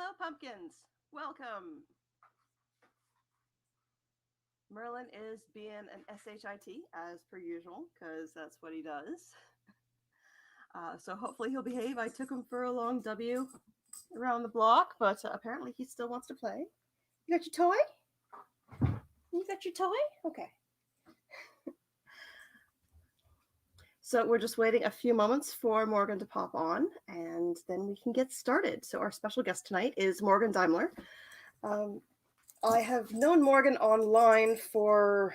Hello, pumpkins. Welcome. Merlin is being an SHIT as per usual, because that's what he does. So hopefully he'll behave. I took him for a long W around the block, but apparently he still wants to play. You got your toy? You got your toy? Okay. So we're just waiting a few moments for Morgan to pop on, and then we can get started. So our special guest tonight is Morgan Daimler. I have known Morgan online for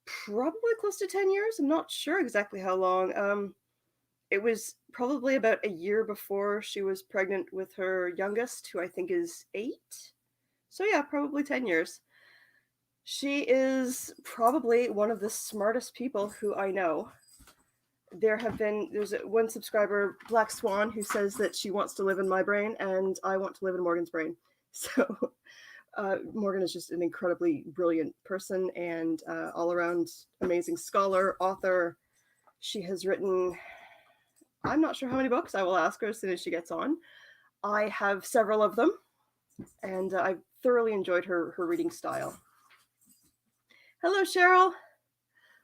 probably close to 10 years. I'm not sure exactly how long. It was probably about a year before she was pregnant with her youngest, who I think is 8. So yeah, probably 10 years. She is probably one of the smartest people who I know. There's one subscriber, Black Swan, who says that she wants to live in my brain, and I want to live in Morgan's brain. So Morgan is just an incredibly brilliant person and all around amazing scholar, author. She has written, I'm not sure how many books. I will ask her as soon as she gets on. I have several of them, and I've thoroughly enjoyed her reading style. Hello, Cheryl.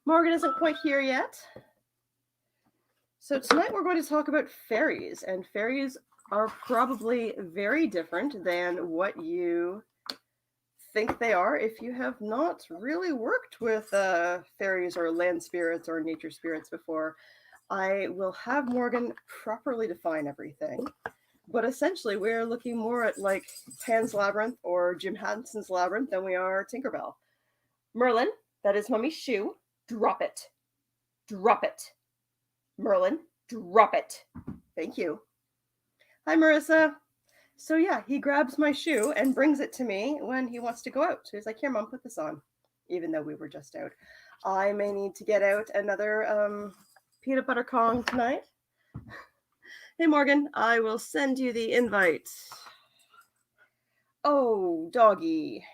Morgan isn't quite here yet. So tonight we're going to talk about fairies, and fairies are probably very different than what you think they are if you have not really worked with fairies or land spirits or nature spirits before. I will have Morgan properly define everything, but essentially we're looking more at like Pan's Labyrinth or Jim Hanson's Labyrinth than we are Tinkerbell. Merlin, that is Mummy's shoe. Drop it. Drop it. Merlin, drop it. Thank you. Hi, Marissa. So yeah, he grabs my shoe and brings it to me when he wants to go out. So he's like, here, Mom, put this on. Even though we were just out. I may need to get out another peanut butter Kong tonight. Hey, Morgan, I will send you the invite. Oh, doggy.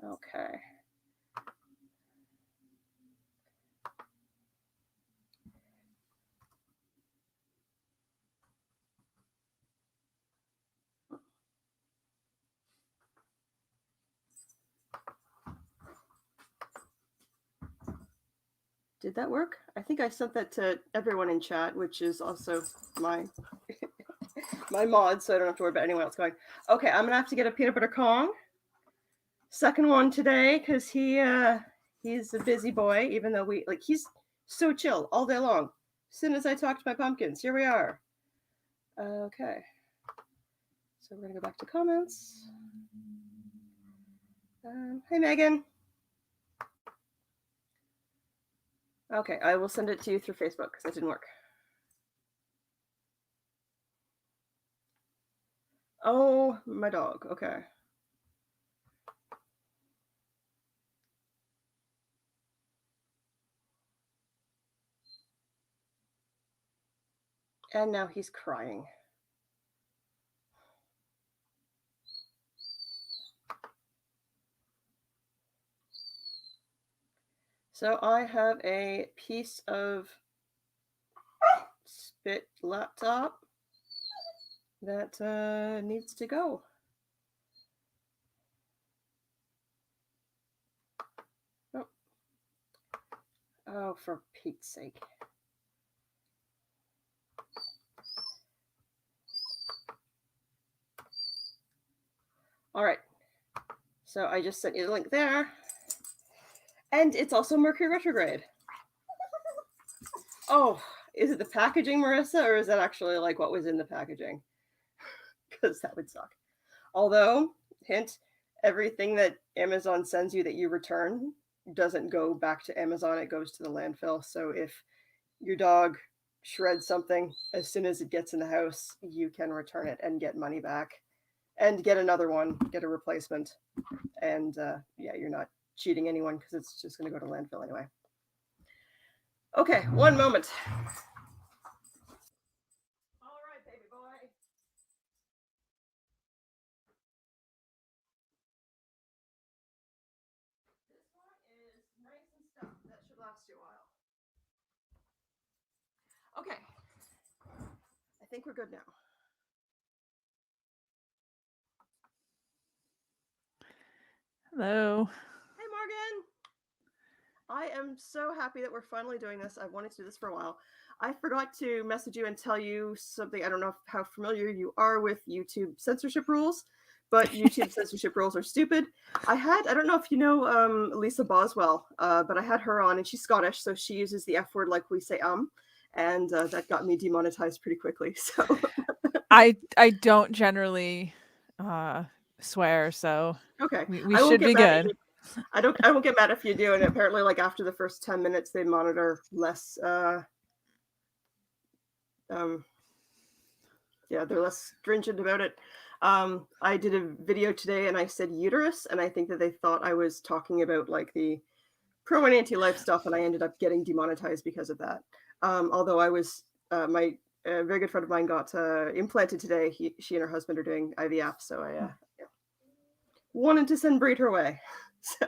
Okay. Did that work? I think I sent that to everyone in chat, which is also my my mod, so I don't have to worry about anyone else going. Okay, I'm gonna have to get a peanut butter Kong. Second one today, because he's a busy boy, even though he's so chill all day long. As soon as I talk to my pumpkins, here we are. Okay. So we're gonna go back to comments. Hey, Megan. Okay, I will send it to you through Facebook because it didn't work. Oh, my dog. Okay. And now he's crying. So I have a piece of spit laptop that needs to go. Oh, for Pete's sake. All right. So I just sent you the link there. And it's also Mercury retrograde. Oh, is it the packaging, Marissa, or is that actually like what was in the packaging? Because that would suck. Although, hint, everything that Amazon sends you that you return doesn't go back to Amazon, it goes to the landfill. So if your dog shreds something, as soon as it gets in the house, you can return it and get money back and get another one, get a replacement. And yeah, you're not cheating anyone because it's just going to go to landfill anyway. Okay, one moment. All right, baby boy. This one is nice and stuffed. That should last you a while. Okay. I think we're good now. Hello. Hey, Morgan. I am so happy that we're finally doing this. I've wanted to do this for a while. I forgot to message you and tell you something. I don't know how familiar you are with YouTube censorship rules, but YouTube censorship rules are stupid. I don't know if you know Lisa Boswell, but I had her on, and she's Scottish, so she uses the F word like we say and that got me demonetized pretty quickly. So I don't generally swear, so okay, we I won't should get be mad at good. you. I won't get mad if you do. And apparently, like after the first 10 minutes, they monitor less. Yeah, they're less stringent about it. I did a video today, and I said uterus, and I think that they thought I was talking about like the pro and anti-life stuff, and I ended up getting demonetized because of that. Although I was my very good friend of mine got implanted today. She and her husband are doing IVF, so I wanted to send Breed her way. So,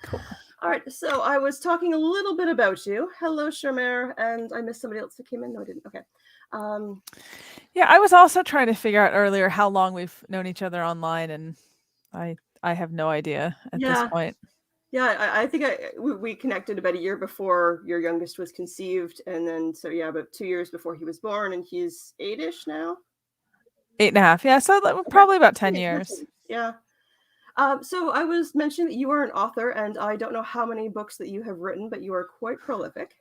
cool. All right. So I was talking a little bit about you. Hello, Shermer, and I missed somebody else that came in. No, I didn't. Okay. Yeah, I was also trying to figure out earlier how long we've known each other online, and I have no idea at this point. Yeah, I think we connected about a year before your youngest was conceived, and then so yeah, about 2 years before he was born, and he's 8-ish now. 8.5. Yeah, so probably about 10 years. Yeah. So I was mentioning that you are an author, and I don't know how many books that you have written, but you are quite prolific.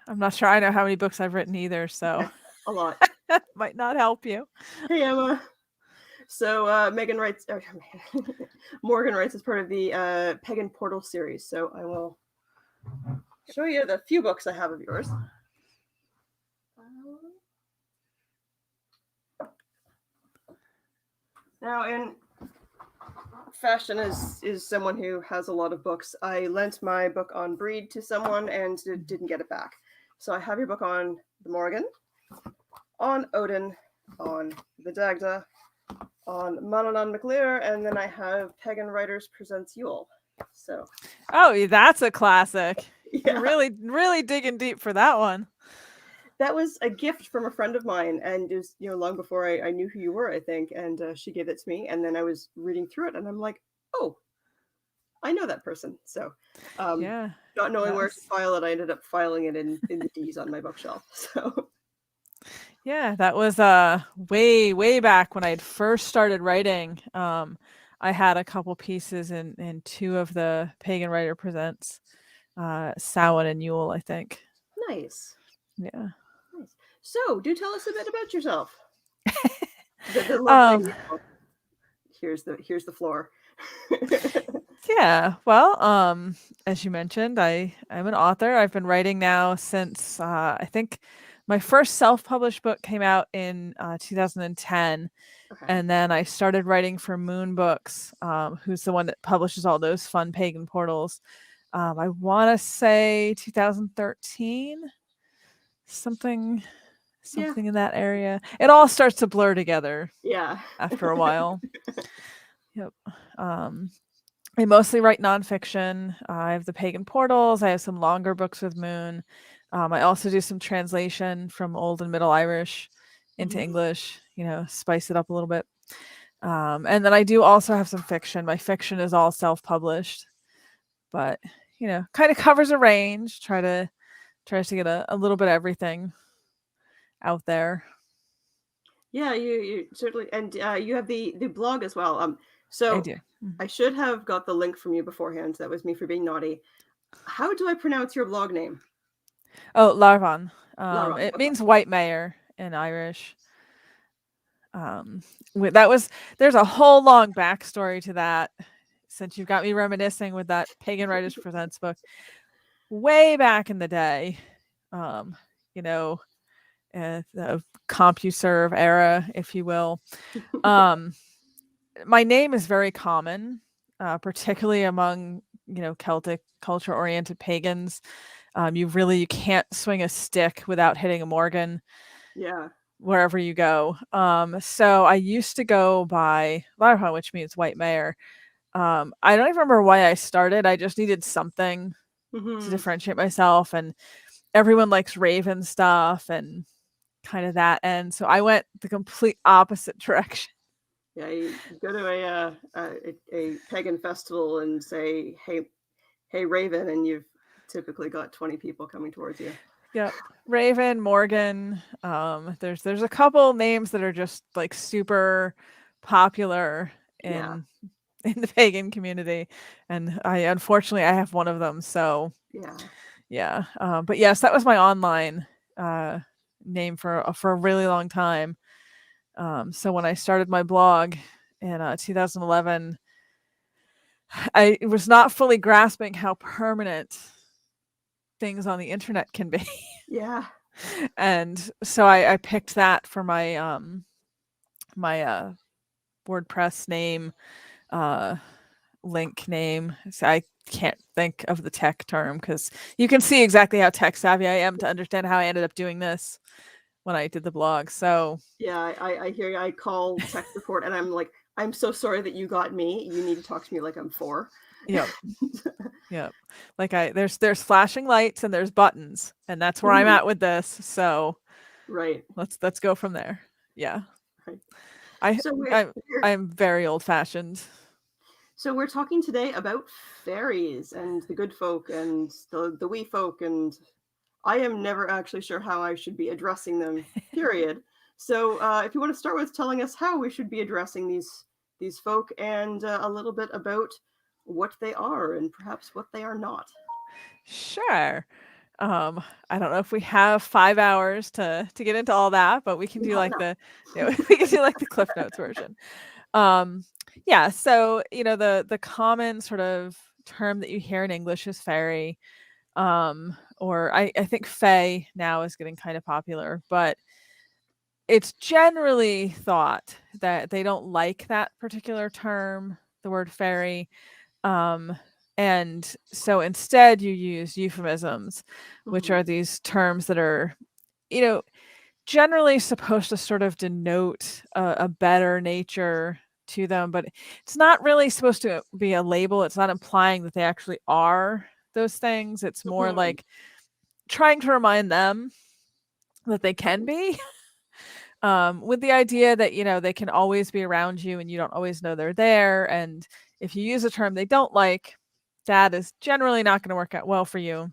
I'm not sure I know how many books I've written either, so a lot. Might not help you. Hey, Emma. So Megan writes, Morgan writes as part of the Pagan Portal series. So I will show you the few books I have of yours. Now, in fashion is someone who has a lot of books. I lent my book on Breed to someone and didn't get it back. So I have your book on the Morgan, on Odin, on the Dagda, on Manannán mac Lir, and then I have Pagan Writers Presents Yule. So that's a classic. Yeah. You're really digging deep for that one. That was a gift from a friend of mine, and it was long before I knew who you were, I think, and she gave it to me, and then I was reading through it, and I'm like, oh, I know that person. So yeah, not knowing where to file it, I ended up filing it in the D's on my bookshelf. So yeah, that was way back when I had first started writing. I had a couple pieces in two of the Pagan Writer Presents, Samhain and Yule, I think. Nice. Yeah. Nice. So do tell us a bit about yourself. the lovely here's the floor. Yeah, well, as you mentioned, I'm an author. I've been writing now since I think my first self-published book came out in 2010. Okay. And then I started writing for Moon Books, who's the one that publishes all those fun pagan portals. I want to say 2013, something in that area. It all starts to blur together. Yeah. After a while. Yep. I mostly write nonfiction. I have the Pagan Portals. I have some longer books with Moon. I also do some translation from Old and Middle Irish into English, spice it up a little bit. And then I do also have some fiction. My fiction is all self-published, but, kind of covers a range, tries to get a little bit of everything out there. Yeah, you certainly, and you have the blog as well. So I do. I should have got the link from you beforehand. That was me for being naughty. How do I pronounce your blog name? Oh, Larvan. It okay. means white mare in Irish. There's a whole long backstory to that, since you've got me reminiscing with that Pagan Writers Presents book way back in the day. The CompuServe era, if you will. My name is very common, particularly among Celtic culture-oriented pagans. You can't swing a stick without hitting a Morgan. Yeah. Wherever you go. So I used to go by Larva, which means white mare. I don't even remember why I started. I just needed something to differentiate myself, and everyone likes Raven stuff, and kind of that end. So I went the complete opposite direction. Yeah, you go to a pagan festival and say, hey, Raven, and you've typically got 20 people coming towards you. Yep. Raven, Morgan. There's a couple names that are just like super popular Yeah. in the pagan community, and I unfortunately I have one of them. So Yeah. yeah. But yes, that was my online name for a really long time. So when I started my blog in 2011, I was not fully grasping how permanent things on the internet can be. Yeah. And so I picked that for my my WordPress name, link name. So I can't think of the tech term because you can see exactly how tech savvy I am to understand how I ended up doing this when I did the blog. So yeah, I hear you. I call tech support and I'm like, I'm so sorry that you got me. You need to talk to me like I'm 4. yep. Yep. Like there's flashing lights and there's buttons, and that's where I'm at with this. So right. let's go from there. Yeah. Right. I So I'm very old fashioned. so we're talking today about fairies and the good folk and the wee folk, and I am never actually sure how I should be addressing them, period. So if you want to start with telling us how we should be addressing these folk and a little bit about what they are and perhaps what they are not. Sure. I don't know if we have 5 hours to get into all that, but we can do No, like no. we can do like the Cliff Notes version. Um, yeah. So the common sort of term that you hear in English is fairy. Or I think fae now is getting kind of popular, but it's generally thought that they don't like that particular term, the word fairy. Um, and so instead you use euphemisms, which Mhm. are these terms that are, you know, generally supposed to sort of denote a better nature to them, but it's not really supposed to be a label. It's not implying that they actually are those things. It's more Mhm. like trying to remind them that they can be, with the idea that they can always be around you and you don't always know they're there. And if you use a term they don't like, that is generally not going to work out well for you.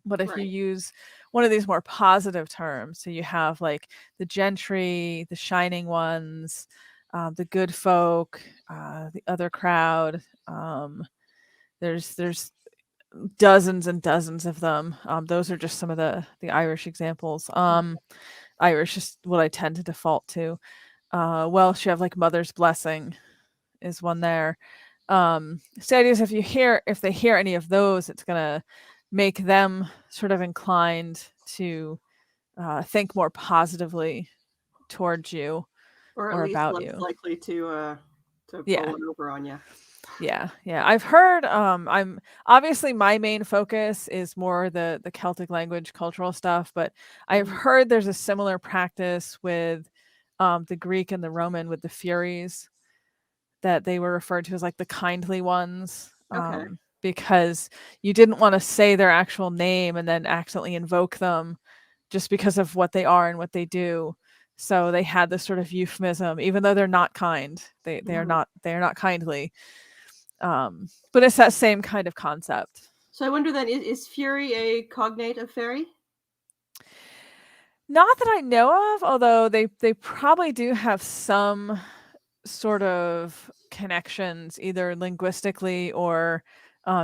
But if you Right. use one of these more positive terms, so you have like the gentry, the shining ones, the good folk, the other crowd, there's dozens and dozens of them. Those are just some of the Irish examples. Irish is what I tend to default to. Welsh, you have like Mother's Blessing is one there. So the idea is if they hear any of those, it's gonna make them sort of inclined to think more positively towards you Or at or least about less you. likely to pull Yeah. one over on you. Yeah. I've heard I'm obviously my main focus is more the Celtic language cultural stuff, but I've Mhm. heard there's a similar practice with the Greek and the Roman with the Furies, that they were referred to as like the kindly ones, Okay. because you didn't want to say their actual name and then accidentally invoke them just because of what they are and what they do. So they had this sort of euphemism, even though they're not kind. Mhm. They are not kindly. But it's that same kind of concept. So I wonder then, is Fury a cognate of fairy? Not that I know of, although they probably do have some sort of connections, either linguistically or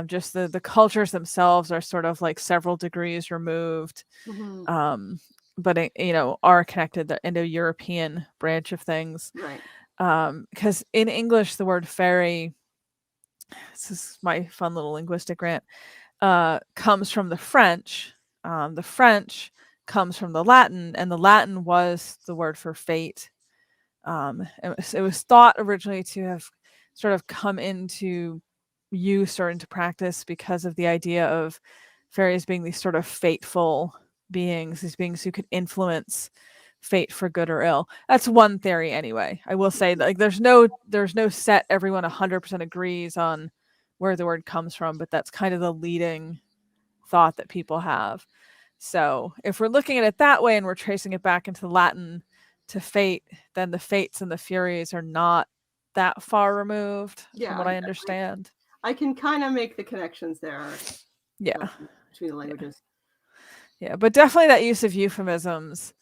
just the cultures themselves are sort of like several degrees removed, Mhm. um, but are connected, the Indo-European branch of things. Right. Because in English, the word fairy, this is my fun little linguistic rant, comes from the French. The French comes from the Latin, and the Latin was the word for fate. It was thought originally to have sort of come into use or into practice because of the idea of fairies being these sort of fateful beings, these beings who could influence fate for good or ill. That's one theory anyway. I will say that, like, there's no set everyone 100% agrees on where the word comes from, but that's kind of the leading thought that people have. So if we're looking at it that way and we're tracing it back into Latin to fate, then the fates and the furies are not that far removed from what I understand. I can kind of make the connections there. Yeah. Between the languages. Yeah, but definitely that use of euphemisms.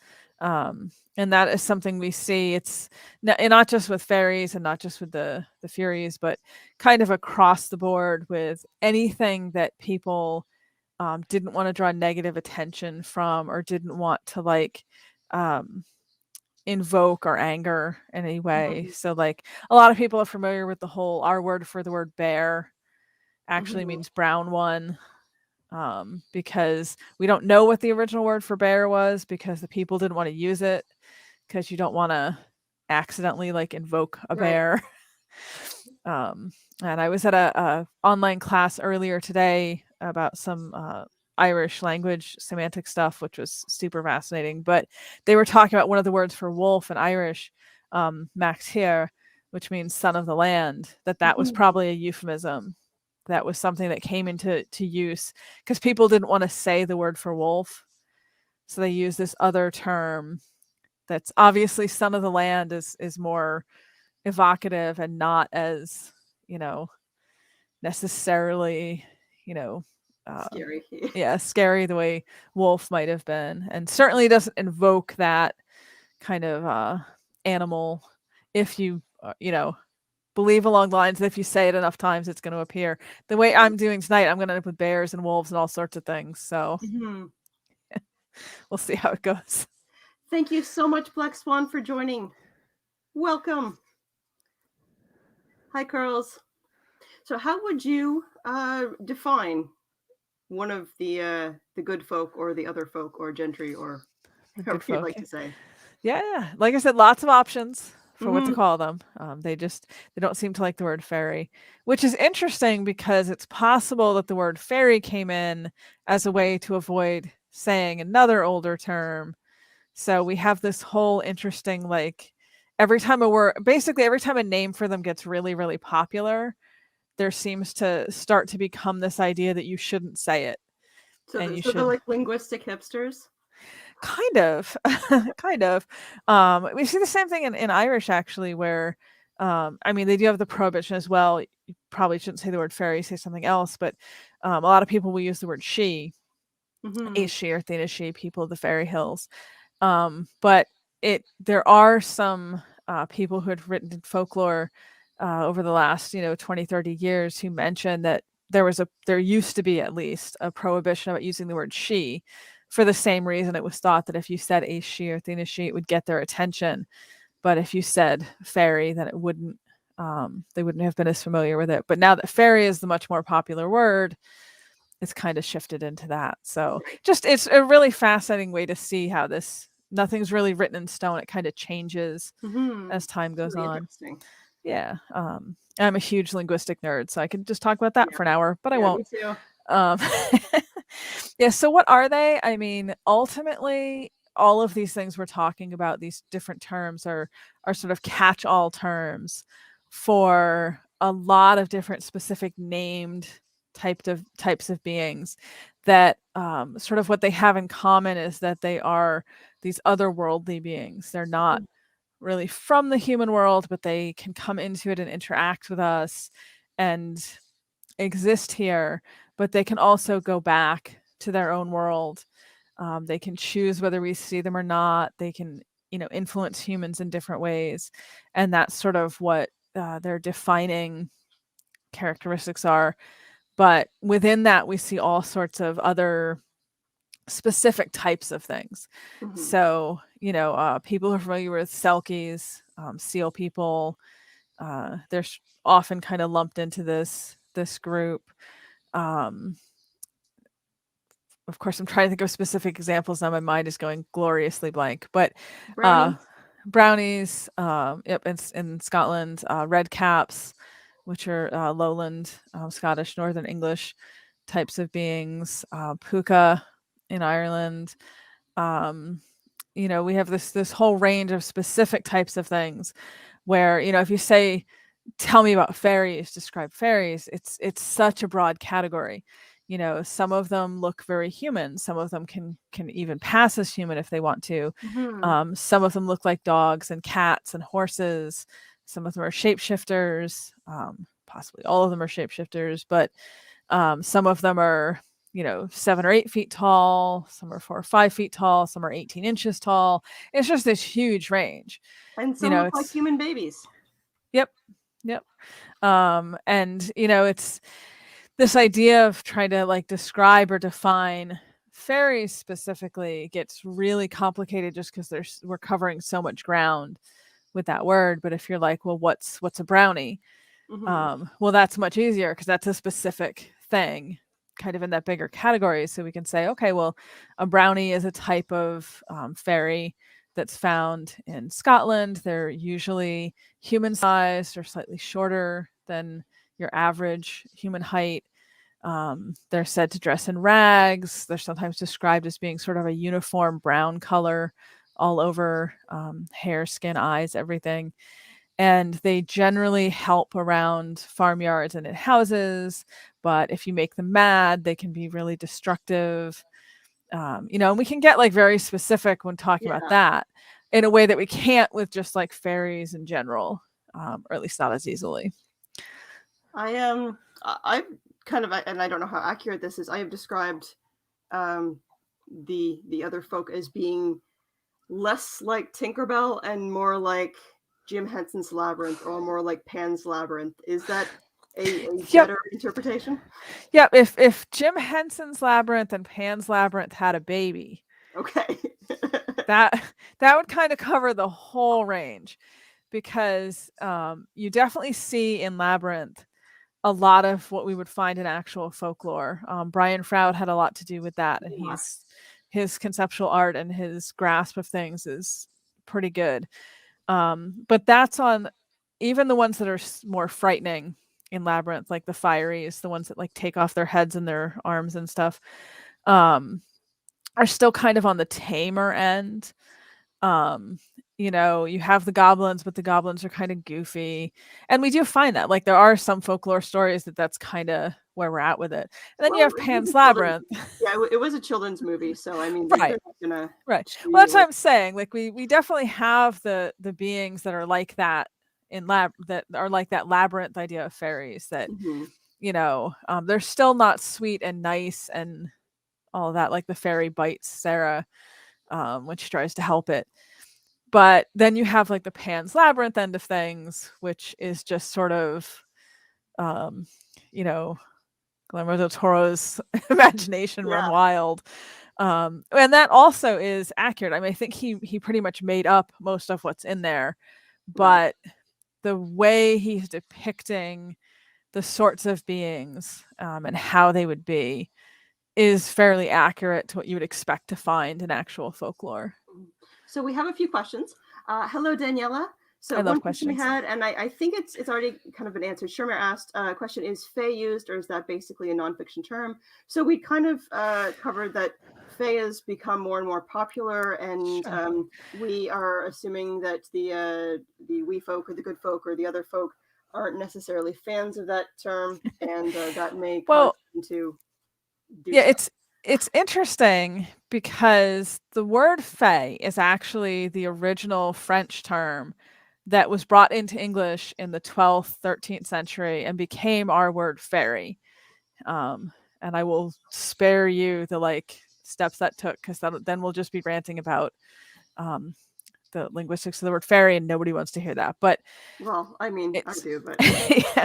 And that is something we see. It's not just with fairies and not just with the furies, but kind of across the board with anything that people didn't want to draw negative attention from or didn't want to like invoke or anger in any way. So like a lot of people are familiar with our word for the word bear actually means brown one. Because we don't know what the original word for bear was because the people didn't want to use it because you don't want to accidentally like invoke a bear. And I was at a online class earlier today about some Irish language semantic stuff, which was super fascinating. But they were talking about one of the words for wolf in Irish, Maxir, which means son of the land, that was probably a euphemism. That was something that came into use because people didn't want to say the word for wolf. So they used this other term that's obviously son of the land is more evocative and not as, necessarily, scary. Scary the way wolf might have been. And certainly doesn't invoke that kind of animal if you, believe along the lines that if you say it enough times, it's going to appear. The way I'm doing tonight, I'm going to end up with bears and wolves and all sorts of things. So we'll see how it goes. Thank you so much, Black Swan, for joining. Welcome. Hi, Curls. So how would you define one of the good folk or the other folk or gentry or however you like to say? Yeah. Like I said, lots of options for what to call them. They don't seem to like the word fairy, which is interesting because it's possible that the word fairy came in as a way to avoid saying another older term. So we have this whole interesting, like every time a name for them gets really, really popular, there seems to start to become this idea that you shouldn't say it. So they're like linguistic hipsters? Kind of. We see the same thing in Irish actually, where they do have the prohibition as well. You probably shouldn't say the word fairy, say something else, but a lot of people will use the word she, a she or theta she, people of the fairy hills. But there are some people who had written in folklore over the last 20, 30 years who mentioned that there used to be at least a prohibition about using the word she, for the same reason it was thought that if you said a she or theta she, it would get their attention. But if you said fairy, then it wouldn't. They wouldn't have been as familiar with it. But now that fairy is the much more popular word, it's kind of shifted into that. So it's a really fascinating way to see how nothing's really written in stone. It kind of changes as time goes on. Yeah. I'm a huge linguistic nerd, so I could just talk about that for an hour, but I won't. Me too. Yeah. So what are they? Ultimately, all of these things we're talking about, these different terms are sort of catch-all terms for a lot of different specific named types of beings that sort of what they have in common is that they are these otherworldly beings. They're not really from the human world, but they can come into it and interact with us and exist here, but they can also go back to their own world. They can choose whether we see them or not. They can, influence humans in different ways. And that's sort of what their defining characteristics are. But within that, we see all sorts of other specific types of things. So, people who are familiar with Selkies, seal people, they're often kind of lumped into this group. Of course, I'm trying to think of specific examples now. My mind is going gloriously blank. But Brownies, in Scotland, red caps, which are lowland Scottish, Northern English types of beings, puka in Ireland. We have this whole range of specific types of things where, if you say, tell me about fairies, describe fairies, it's such a broad category. Some of them look very human. Some of them can even pass as human if they want to. Some of them look like dogs and cats and horses. Some of them are shapeshifters. Possibly all of them are shapeshifters, but some of them are 7 or 8 feet tall. Some are 4 or 5 feet tall. Some are 18 inches tall. It's just this huge range. And some look like human babies. Yep. And it's this idea of trying to like describe or define fairies specifically gets really complicated just because we're covering so much ground with that word. But if you're like, well, what's a brownie? Well, that's much easier because that's a specific thing kind of in that bigger category. So we can say, okay, well, a brownie is a type of fairy that's found in Scotland. They're usually human sized or slightly shorter than your average human height. They're said to dress in rags. They're sometimes described as being sort of a uniform brown color all over hair, skin, eyes, everything. And they generally help around farmyards and in houses. But if you make them mad, they can be really destructive. And we can get like very specific when talking about that in a way that we can't with just like fairies in general, or at least not as easily. I've kind of, and I don't know how accurate this is, I have described the other folk as being less like Tinkerbell and more like Jim Henson's Labyrinth, or more like Pan's Labyrinth. Is that a better interpretation? Yeah, if Jim Henson's Labyrinth and Pan's Labyrinth had a baby, okay, that would kind of cover the whole range, because you definitely see in Labyrinth a lot of what we would find in actual folklore. Brian Froud had a lot to do with that, and his conceptual art and his grasp of things is pretty good. But that's on even the ones that are more frightening in Labyrinth, like the Faeries, the ones that like take off their heads and their arms and stuff, are still kind of on the tamer end. You have the goblins, but the goblins are kind of goofy. And we do find that, like, there are some folklore stories that's kind of where we're at with it. And then you have Pan's Labyrinth. Yeah, it was a children's movie, so I mean, right. Well, that's what I'm saying. Like, we definitely have the beings that are like that that are like that labyrinth idea of fairies that, they're still not sweet and nice and all of that. Like the fairy bites Sarah when she tries to help it. But then you have like the Pan's Labyrinth end of things, which is just sort of, Guillermo del Toro's imagination run wild. And that also is accurate. I mean, I think he pretty much made up most of what's in there, but the way he's depicting the sorts of beings and how they would be is fairly accurate to what you would expect to find in actual folklore. So we have a few questions. Hello, Daniela. So one question we had, and I think it's already kind of been answered. Shermer asked, question, is fae used, or is that basically a nonfiction term? So we kind of covered that fae has become more and more popular, and we are assuming that the wee folk or the good folk or the other folk aren't necessarily fans of that term, and that may cause them to do so. It's interesting because the word fae is actually the original French term that was brought into English in the 12th, 13th century and became our word fairy. And I will spare you the steps that took, because then we'll just be ranting about the linguistics of the word fairy, and nobody wants to hear that. But I mean, I do, but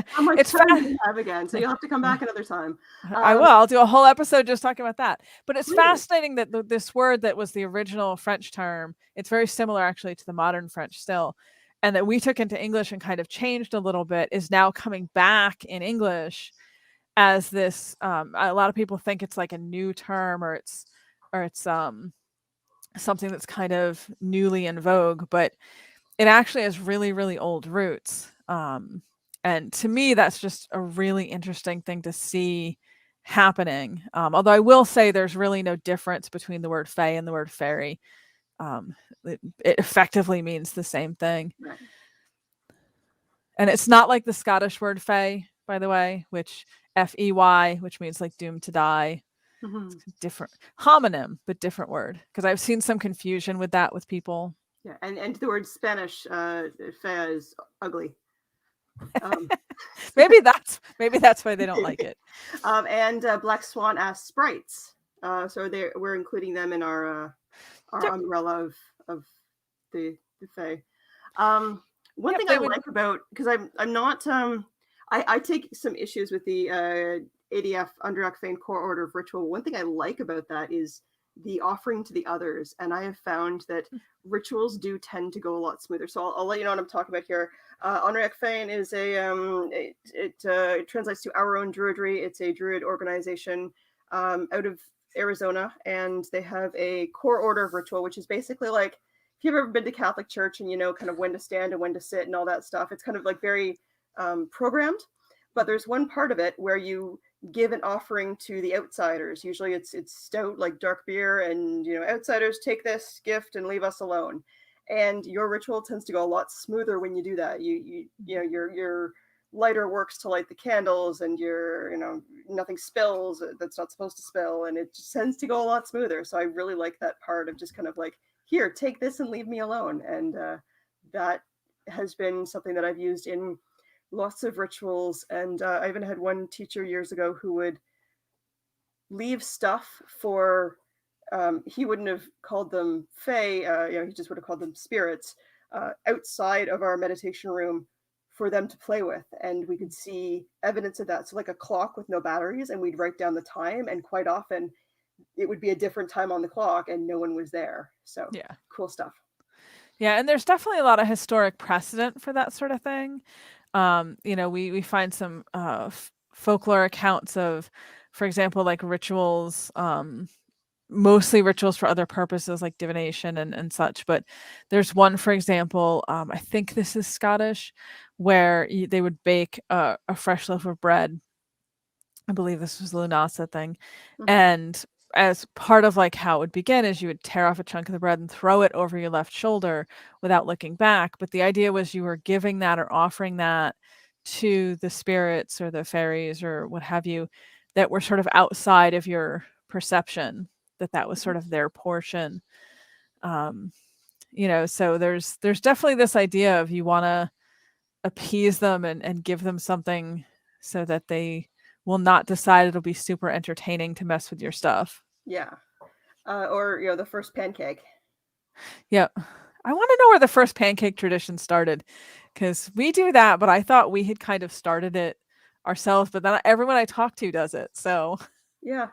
how much time do you have again? So you'll have to come back another time. I will. I'll do a whole episode just talking about that. But it's fascinating that this word that was the original French term, it's very similar actually to the modern French still, and that we took into English and kind of changed a little bit, is now coming back in English as this. A lot of people think it's like a new term, or it's something that's kind of newly in vogue, but it actually has really, really old roots. And to me, that's just a really interesting thing to see happening. Although I will say there's really no difference between the word fae and the word fairy. It effectively means the same thing. And it's not like the Scottish word fae, by the way, which Fey, which means like doomed to die. Mhm. Different homonym, but different word, because I've seen some confusion with that with people. Yeah, and the word Spanish, fea is ugly. Um, maybe that's why they don't like it. and Black Swan asks sprites. So we're including them in our Yep. umbrella of the fae. One Yep, thing they I would. like about, because I'm not I take some issues with the ADF Underak Fane Core Order of Ritual. One thing I like about that is the offering to the others, and I have found that rituals do tend to go a lot smoother. So I'll let you know what I'm talking about here. Onreach Fan is it translates to Our Own Druidry. It's a druid organization out of Arizona, and they have a core order of ritual, which is basically like, if you've ever been to Catholic church and you know kind of when to stand and when to sit and all that stuff, it's kind of like very programmed. But there's one part of it where you give an offering to the outsiders. Usually it's stout, like dark beer, and outsiders take this gift and leave us alone. And your ritual tends to go a lot smoother when you do that. Your lighter works to light the candles, and nothing spills that's not supposed to spill, and it just tends to go a lot smoother. So I really like that part of just kind of like, here, take this and leave me alone. And that has been something that I've used in lots of rituals. And I even had one teacher years ago who would leave stuff for, he wouldn't have called them fae, he just would have called them spirits, outside of our meditation room for them to play with. And we could see evidence of that. So like a clock with no batteries, and we'd write down the time, and quite often it would be a different time on the clock and no one was there. So Yeah. cool stuff. Yeah, and there's definitely a lot of historic precedent for that sort of thing. We find some folklore accounts of, for example, like rituals, mostly rituals for other purposes like divination and such. But there's one, for example, I think this is Scottish, where they would bake a fresh loaf of bread. I believe this was the Lunasa thing. Mm-hmm. And as part of like how it would begin is you would tear off a chunk of the bread and throw it over your left shoulder without looking back. But the idea was you were giving that or offering that to the spirits or the fairies or what have you that were sort of outside of your perception, that was sort of their portion. So there's definitely this idea of you want to appease them and give them something so that they will not decide it'll be super entertaining to mess with your stuff. Yeah. Or the first pancake. Yeah. I want to know where the first pancake tradition started, because we do that, but I thought we had kind of started it ourselves, but then everyone I talk to does it. So Yeah,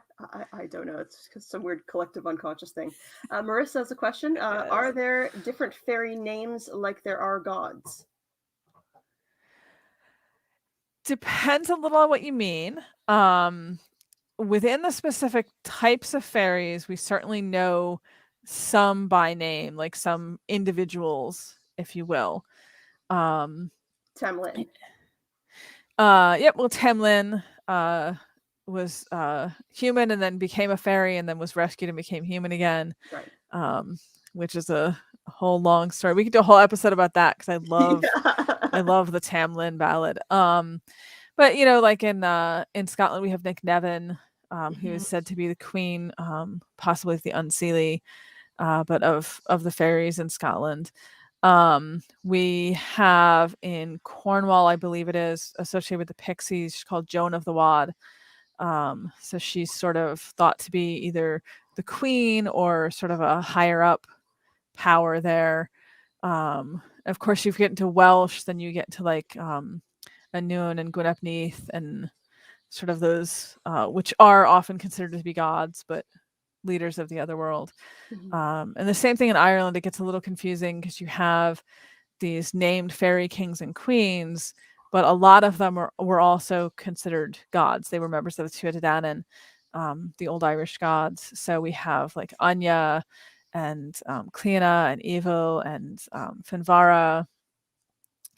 I don't know. It's just some weird collective unconscious thing. Marissa has a question. yes. Are there different fairy names like there are gods? Depends a little on what you mean. Within the specific types of fairies, we certainly know some by name, like some individuals, if you will. Tamlin. Yep. Well, Temlin was human and then became a fairy and then was rescued and became human again. Right. Which is a whole long story. We could do a whole episode about that because I love I love the Tamlin ballad. But like in Scotland, we have Nick Nevin, who is said to be the queen, possibly of the Unseelie, but of the fairies in Scotland. We have in Cornwall, I believe it is, associated with the pixies, she's called Joan of the Wad. So she's sort of thought to be either the queen or sort of a higher up power there. Of course, you get into Welsh, then you get to like Anun and Gwyneth Neath and sort of those, which are often considered to be gods, but leaders of the other world. Mm-hmm. And the same thing in Ireland, it gets a little confusing because you have these named fairy kings and queens, but a lot of them were also considered gods. They were members of the Tuatha Dé Danann, the old Irish gods. So we have like Anya and Cliona and Evil and Finvara,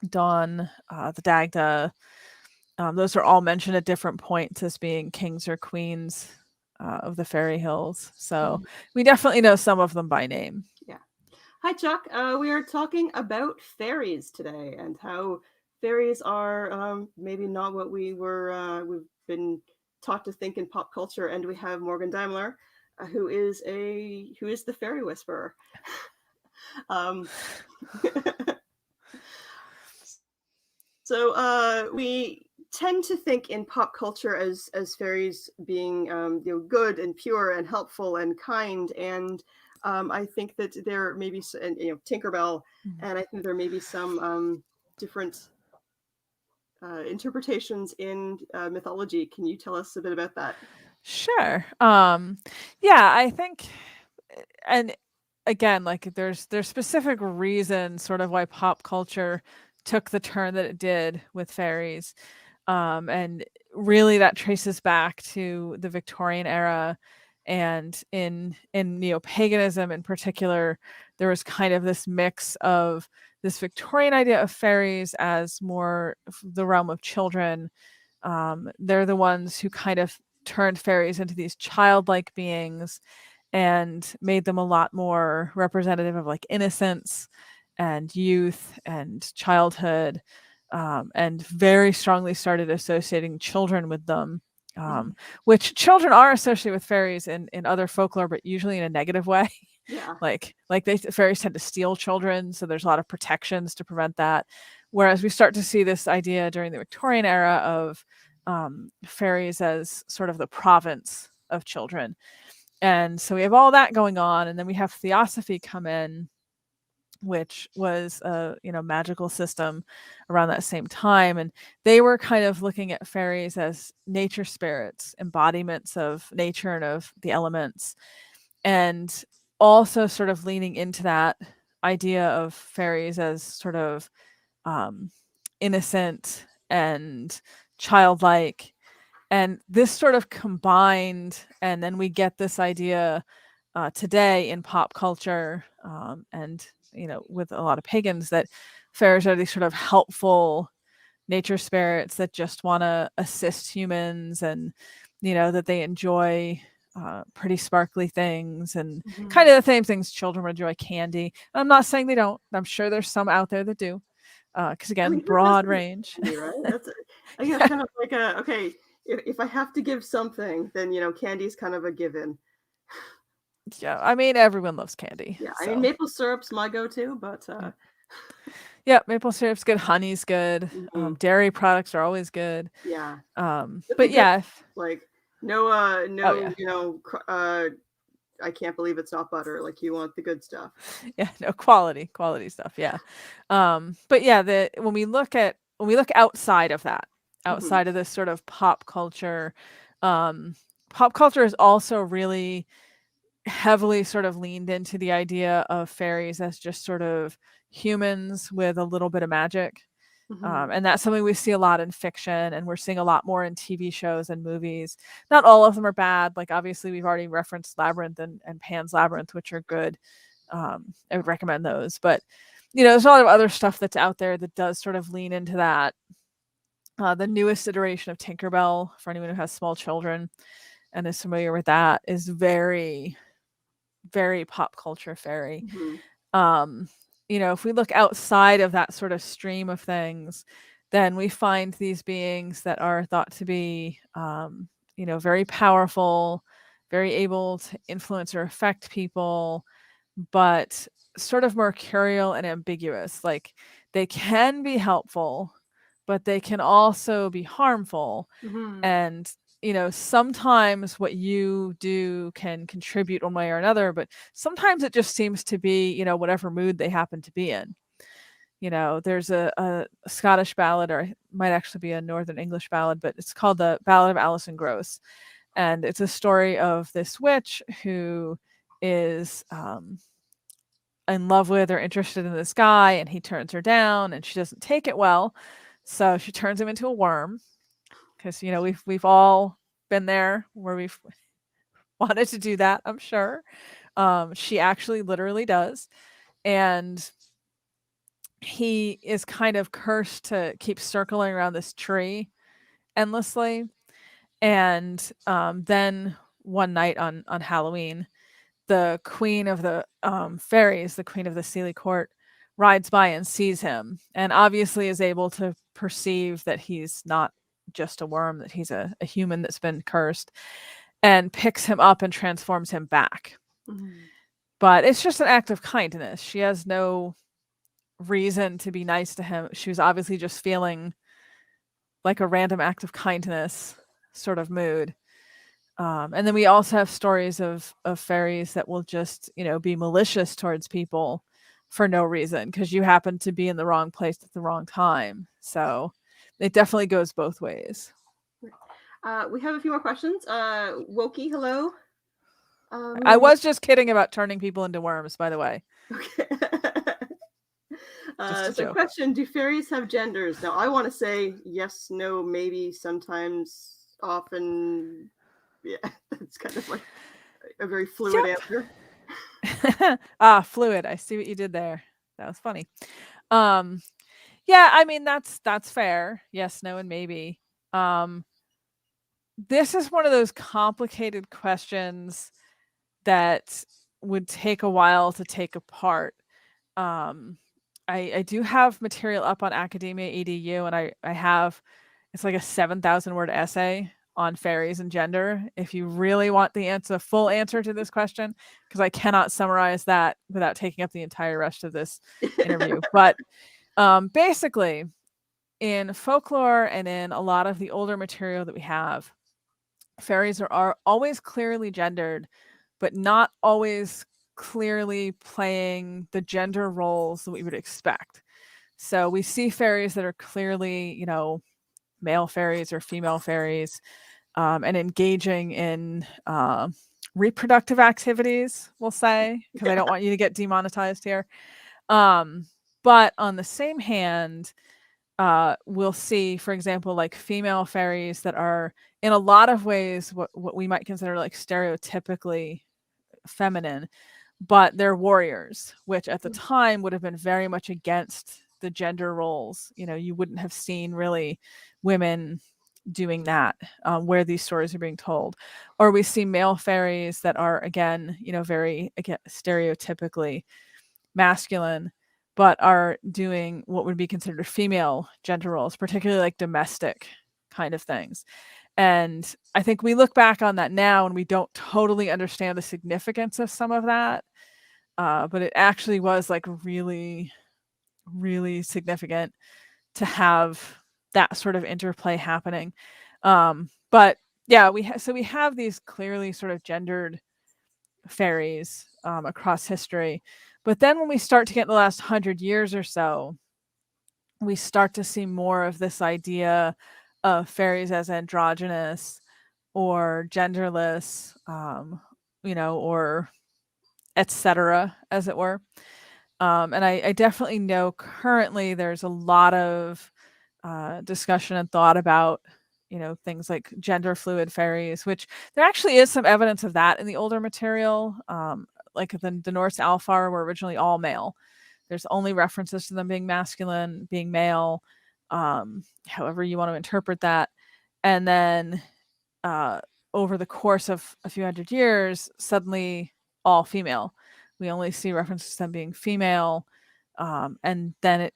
Dawn, the Dagda. Those are all mentioned at different points as being kings or queens of the fairy hills. So we definitely know some of them by name. Yeah. Hi, Chuck. We are talking about fairies today and how fairies are maybe not what we've been taught to think in pop culture, and we have Morgan Daimler, who is the fairy whisperer. Um, so we tend to think in pop culture as fairies being good and pure and helpful and kind, and I think that there may be Tinkerbell, and I think there may be some different interpretations in mythology. Can you tell us a bit about that? Sure. Yeah, I think, and again, like there's specific reasons sort of why pop culture took the turn that it did with fairies. And really that traces back to the Victorian era, and in neo-paganism in particular, there was kind of this mix of this Victorian idea of fairies as more the realm of children. They're the ones who kind of turned fairies into these childlike beings and made them a lot more representative of like innocence and youth and childhood, and very strongly started associating children with them, which children are associated with fairies in other folklore, but usually in a negative way. Yeah. like fairies tend to steal children, so there's a lot of protections to prevent that. Whereas we start to see this idea during the Victorian era of fairies as sort of the province of children. And so we have all that going on, and then we have theosophy come in, which was a magical system around that same time, and they were kind of looking at fairies as nature spirits, embodiments of nature and of the elements, and also sort of leaning into that idea of fairies as sort of innocent and childlike. And this sort of combined, and then we get this idea today in pop culture, and with a lot of pagans, that fairies are these sort of helpful nature spirits that just want to assist humans, and that they enjoy pretty sparkly things, and kind of the same things children enjoy, candy. And I'm not saying they don't. I'm sure there's some out there that do, because again, broad range. Candy, right? That's kind of like okay. If I have to give something, then candy's kind of a given. Yeah, I mean, everyone loves candy. Yeah, so. I mean, maple syrup's my go-to, but yeah, maple syrup's good. Honey's good. Dairy products are always good. Yeah. But yeah, like no, I can't believe it's not butter. Like, you want the good stuff. Yeah, no, quality stuff. Yeah. But yeah, when we look outside of that, outside of this sort of pop culture is also really heavily sort of leaned into the idea of fairies as just sort of humans with a little bit of magic. And that's something we see a lot in fiction, and we're seeing a lot more in TV shows and movies. Not all of them are bad. Like, obviously, we've already referenced Labyrinth and Pan's Labyrinth, which are good. I would recommend those. But, there's a lot of other stuff that's out there that does sort of lean into that. The newest iteration of Tinkerbell, for anyone who has small children and is familiar with that, is very, very pop culture fairy. If we look outside of that sort of stream of things, then we find these beings that are thought to be, very powerful, very able to influence or affect people, but sort of mercurial and ambiguous. Like, they can be helpful, but they can also be harmful. And sometimes what you do can contribute one way or another, but sometimes it just seems to be, whatever mood they happen to be in. There's a Scottish ballad, or it might actually be a Northern English ballad, but it's called the Ballad of Alison Gross. And it's a story of this witch who is in love with or interested in this guy, and he turns her down, and she doesn't take it well. So she turns him into a worm, because we've all been there where we've wanted to do that, I'm sure. She actually literally does, and he is kind of cursed to keep circling around this tree endlessly. And then one night on Halloween, the queen of the fairies, the queen of the Seelie Court, rides by and sees him, and obviously is able to perceive that he's not just a worm, that he's a human that's been cursed, and picks him up and transforms him back. But it's just an act of kindness. She has no reason to be nice to him. She was obviously just feeling like a random act of kindness sort of mood. And then we also have stories of fairies that will just, be malicious towards people for no reason because you happen to be in the wrong place at the wrong time. So it definitely goes both ways. We have a few more questions. Wokey, hello. I was just kidding about turning people into worms, by the way. Okay. So question, do fairies have genders? Now, I want to say yes, no, maybe, sometimes, often. Yeah, that's kind of like a very fluid answer. Fluid. I see what you did there. That was funny. Yeah, I mean, that's fair. Yes, no, and maybe. This is one of those complicated questions that would take a while to take apart. I do have material up on Academia EDU, and I have, it's like a 7,000 word essay on fairies and gender. If you really want the full answer to this question, because I cannot summarize that without taking up the entire rest of this interview. But basically, in folklore and in a lot of the older material that we have, fairies are always clearly gendered, but not always clearly playing the gender roles that we would expect. So we see fairies that are clearly, male fairies or female fairies, and engaging in reproductive activities, we'll say, because I don't want you to get demonetized here. But on the same hand, we'll see, for example, like female fairies that are in a lot of ways what we might consider like stereotypically feminine, but they're warriors, which at the time would have been very much against the gender roles. You wouldn't have seen really women doing that where these stories are being told. Or we see male fairies that are, again, very stereotypically masculine, but are doing what would be considered female gender roles, particularly like domestic kind of things. And I think we look back on that now and we don't totally understand the significance of some of that. But it actually was like really, really significant to have that sort of interplay happening. But yeah, we have these clearly sort of gendered fairies across history. But then when we start to get in the last 100 years or so, we start to see more of this idea of fairies as androgynous or genderless, or etc., as it were. And I definitely know currently there's a lot of discussion and thought about, things like gender fluid fairies, which there actually is some evidence of that in the older material. Like the Norse Alfar were originally all male. There's only references to them being masculine, being male, however you want to interpret that. And then over the course of a few hundred years, suddenly all female. We only see references to them being female. And then it,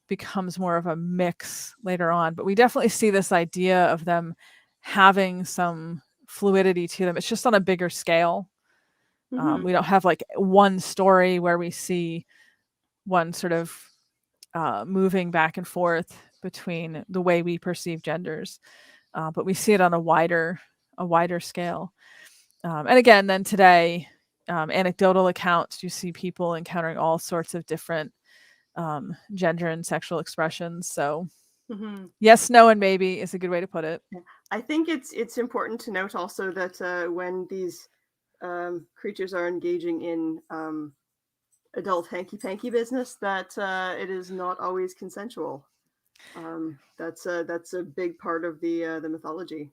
becomes more of a mix later on. But we definitely see this idea of them having some fluidity to them. It's just on a bigger scale. We don't have like one story where we see one sort of moving back and forth between the way we perceive genders, but we see it on a wider scale. And again, then today, anecdotal accounts, you see people encountering all sorts of different gender and sexual expressions. So yes, no, and maybe is a good way to put it. I think it's important to note also that when these creatures are engaging in adult hanky-panky business, that it is not always consensual. That's a big part of the mythology.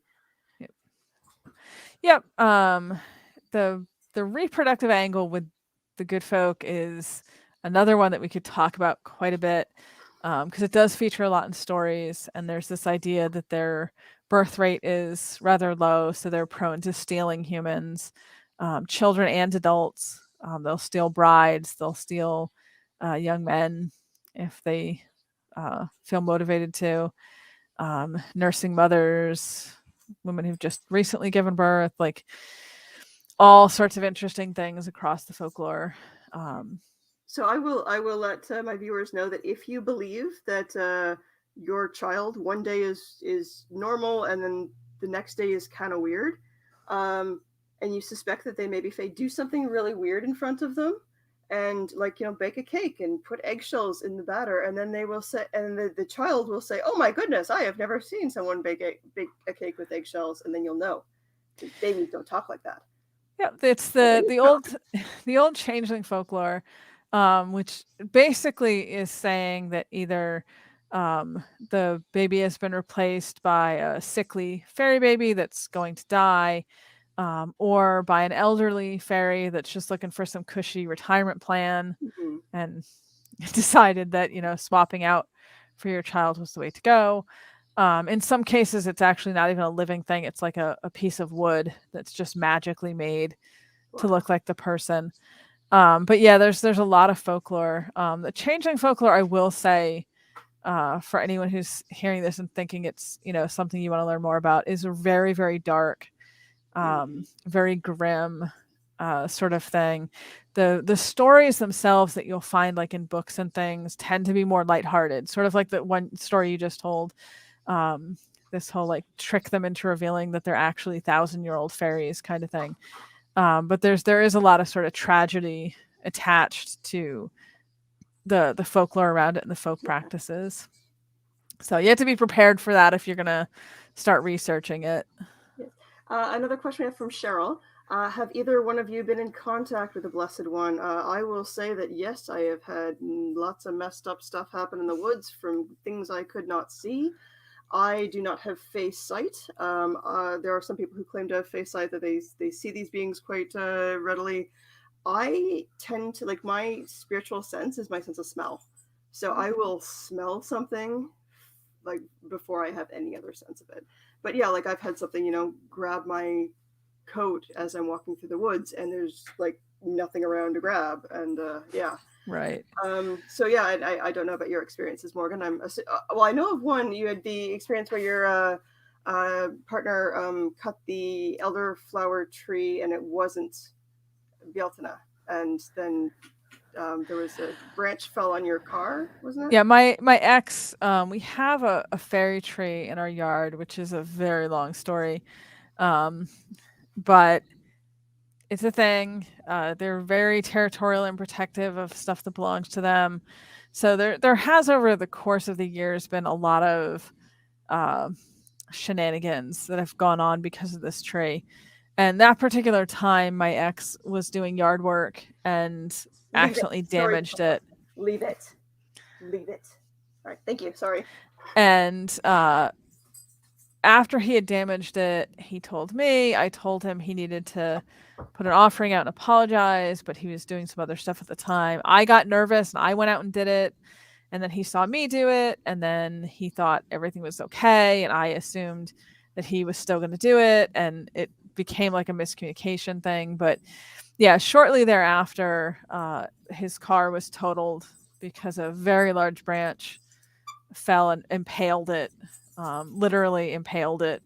Yep. The reproductive angle with the good folk is another one that we could talk about quite a bit, because it does feature a lot in stories, and there's this idea that their birth rate is rather low, so they're prone to stealing humans, children and adults. They'll steal brides, they'll steal young men if they feel motivated to. nursing mothers, women who've just recently given birth, like all sorts of interesting things across the folklore. So I will let my viewers know that if you believe that your child one day is normal and then the next day is kind of weird, and you suspect that they may be fae, do something really weird in front of them, and like bake a cake and put eggshells in the batter, and then they will say, and the child will say, "Oh my goodness, I have never seen someone bake a cake with eggshells," and then you'll know. Babies don't talk like that. Yeah, it's the old changeling folklore, which basically is saying that either the baby has been replaced by a sickly fairy baby that's going to die, or by an elderly fairy that's just looking for some cushy retirement plan Mm-hmm. and decided that swapping out for your child was the way to go. In some cases, it's actually not even a living thing. It's like a piece of wood that's just magically made to Wow. look like the person. But yeah, there's a lot of folklore. The changeling folklore, I will say, for anyone who's hearing this and thinking it's something you want to learn more about, is a very, very dark, very grim sort of thing. The stories themselves that you'll find like in books and things tend to be more lighthearted, sort of like the one story you just told. This whole like trick them into revealing that they're actually 1,000-year-old fairies kind of thing. But there is a lot of sort of tragedy attached to the folklore around it and the folk practices. So you have to be prepared for that if you're gonna start researching it. Yes. Another question we have from Cheryl. Have either one of you been in contact with the Blessed One? I will say that yes, I have had lots of messed up stuff happen in the woods from things I could not see. I do not have face sight. There are some people who claim to have face sight, that they see these beings quite readily. I tend to, like, my spiritual sense is my sense of smell. So I will smell something like before I have any other sense of it. But yeah, like I've had something, grab my coat as I'm walking through the woods, and there's like nothing around to grab, and yeah. Right. So yeah, I don't know about your experiences, Morgan. Well, I know of one. You had the experience where your partner cut the elderflower tree, and it wasn't Bieltana, and then there was a branch fell on your car, wasn't it? Yeah, my ex, we have a fairy tree in our yard, which is a very long story. But it's a thing. They're very territorial and protective of stuff that belongs to them. So there has over the course of the years been a lot of shenanigans that have gone on because of this tree. And that particular time, my ex was doing yard work and Leave it. accidentally Sorry. damaged it. Leave it. Leave it. All right. Thank you. Sorry. And after he had damaged it, he told me. I told him he needed to put an offering out and apologize, but he was doing some other stuff at the time. I got nervous and I went out and did it. And then he saw me do it, and then he thought everything was okay, and I assumed that he was still going to do it, and it became like a miscommunication thing. But yeah, shortly thereafter, his car was totaled because a very large branch fell and impaled it, literally impaled it.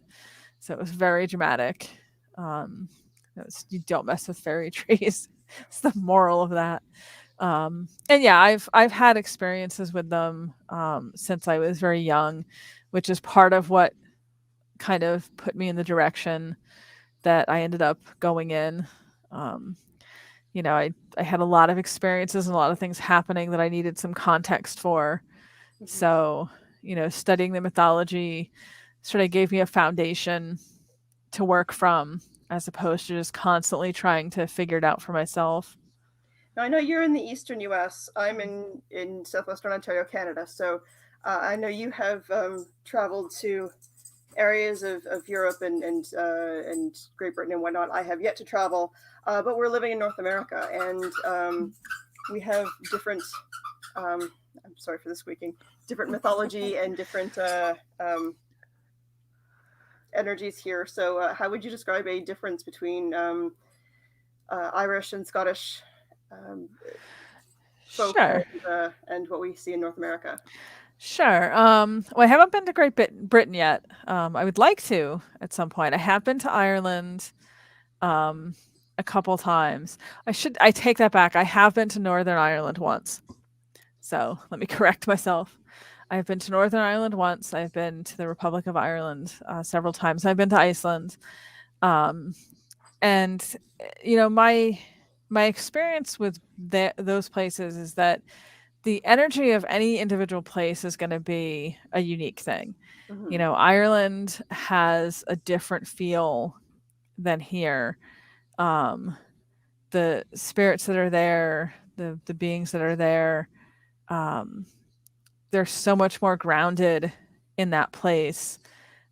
So it was very dramatic. You don't mess with fairy trees. It's the moral of that. And yeah, I've had experiences with them since I was very young, which is part of what kind of put me in the direction that I ended up going in. I had a lot of experiences and a lot of things happening that I needed some context for. Mhm. So, studying the mythology sort of gave me a foundation to work from, as opposed to just constantly trying to figure it out for myself. Now, I know you're in the eastern U.S. I'm in southwestern Ontario, Canada. So I know you have traveled to areas of Europe and Great Britain and whatnot. I have yet to travel, but we're living in North America, and we have different. I'm sorry for the squeaking. Different mythology and different energies here. So, how would you describe a difference between Irish and Scottish folk Sure. and what we see in North America? Sure. Well, I haven't been to Britain yet. I would like to at some point. I have been to Ireland um, a couple times. I take that back. I have been to Northern Ireland once. So let me correct myself. I've been to Northern Ireland once. I've been to the Republic of Ireland several times. I've been to Iceland. Um, and my experience with those places is that the energy of any individual place is going to be a unique thing. Mm-hmm. Ireland has a different feel than here. Um, the spirits that are there, the beings that are there, um, they're so much more grounded in that place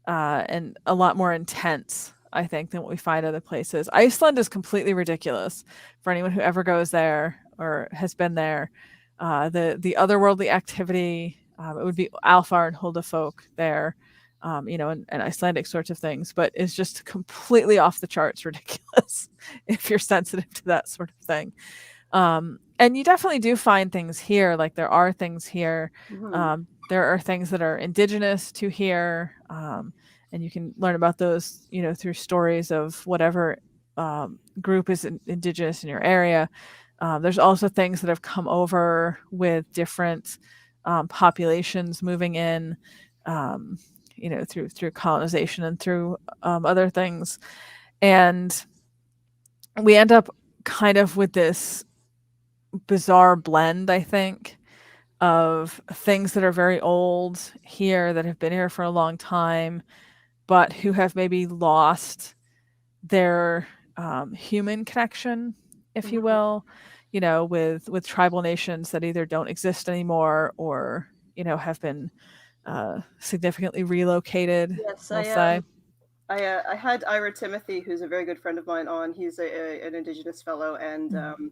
and a lot more intense, I think, than what we find other places. Iceland is completely ridiculous for anyone who ever goes there or has been there. The otherworldly activity, it would be Alfar and Hulda folk there, and Icelandic sorts of things, but it's just completely off the charts ridiculous if you're sensitive to that sort of thing. And you definitely do find things here. Like there are things here. Mm-hmm. There are things that are indigenous to here, and you can learn about those, through stories of whatever group is indigenous in your area. There's also things that have come over with different populations moving in, through colonization and through other things, and we end up kind of with this bizarre blend, I think, of things that are very old here that have been here for a long time, but who have maybe lost their human connection, if you Mm-hmm. will, with tribal nations that either don't exist anymore or have been significantly relocated. Yes, We'll say. I had Ira Timothy, who's a very good friend of mine, on. He's an Indigenous fellow, and Mm.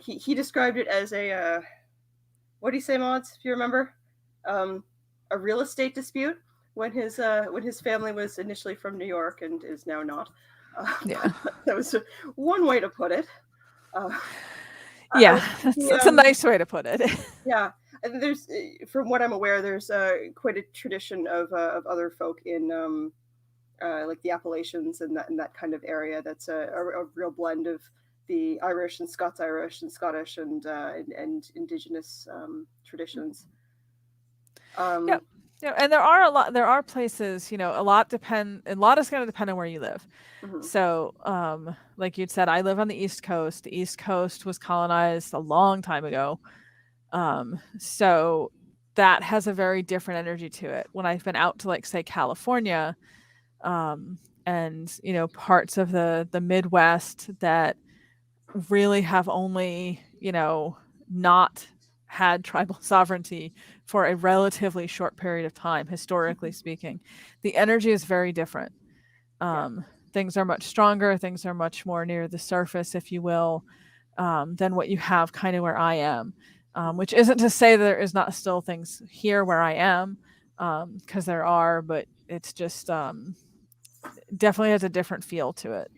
he described it as what do you say, Mods? If you remember, um, a real estate dispute when his family was initially from New York and is now not. Yeah, That was one way to put it. Uh, I yeah, was that's thinking, that's a nice way to put it. yeah, and there's from what I'm aware, there's quite a tradition of other folk in like the Appalachians and that kind of area. That's a real blend of the Irish and Scots Irish and Scottish and indigenous traditions. Yep. Um, Yeah, and there are places, a lot is going to depend on where you live. mhm, So, like you'd said, I live on the East Coast. The East Coast was colonized a long time ago. So that has a very different energy to it. When I've been out to, like, say, California, um, and parts of the Midwest that really have only, not had tribal sovereignty for a relatively short period of time, historically speaking, the energy is very different. yeah, Things are much stronger, things are much more near the surface, if you will, than what you have kind of where I am. Which isn't to say that there is not still things here where I am, because there are, but it's just definitely has a different feel to it.